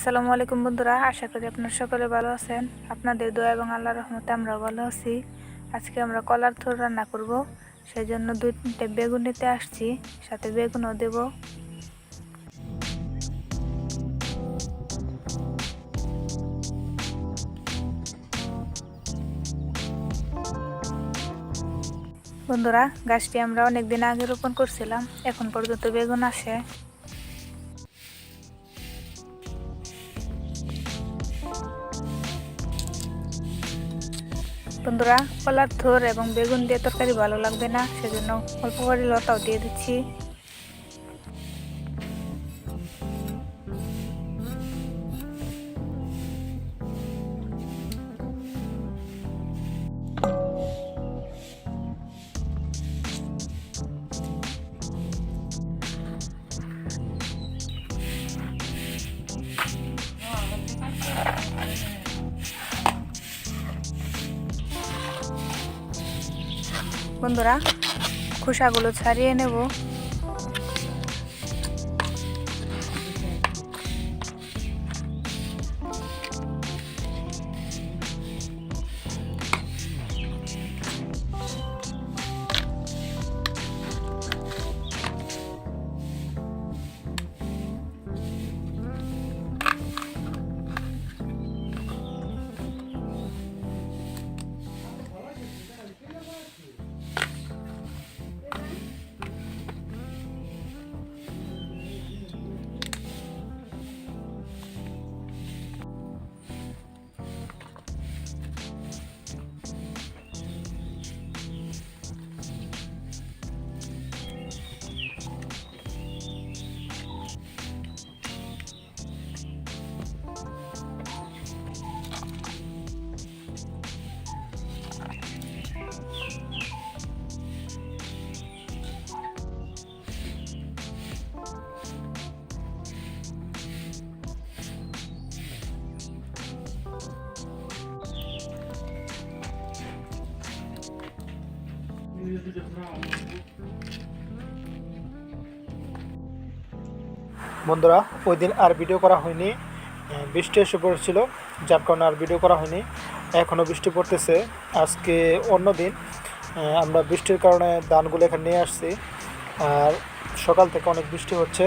আসসালামু আলাইকুম বন্ধুরা, আশা করি আপনারা সকলে ভালো আছেন। আপনাদের দোয়া এবং আল্লাহর রহমতে আমরাও ভালো আছি। আজকে আমরা কলার থোড় রান্না করব, সেই জন্য 2-3টে বেগুন নিতে আসছি, সাথে বেগুনও দেব। বন্ধুরা, গাছটি আমরা অনেক দিন আগে রোপণ করছিলাম, এখন পর্যন্ত বেগুন আসে। বন্ধুরা, কলার থোড় এবং বেগুন দিয়ে তরকারি ভালো লাগবে না, সেজন্য অল্প করে লতাও দিয়ে দিচ্ছি। বন্ধুরা, খোসাগুলো ছাড়িয়ে নেব। বন্ধুরা, ওই দিন আর ভিডিও করা হয়নি, বৃষ্টি এসে পড়েছিল, যার কারণে আর ভিডিও করা হয়নি। এখনও বৃষ্টি পড়তেছে। আজকে অন্য দিন, আমরা বৃষ্টির কারণে ধানগুলো এখানে নিয়ে আসছি, আর সকাল থেকে অনেক বৃষ্টি হচ্ছে।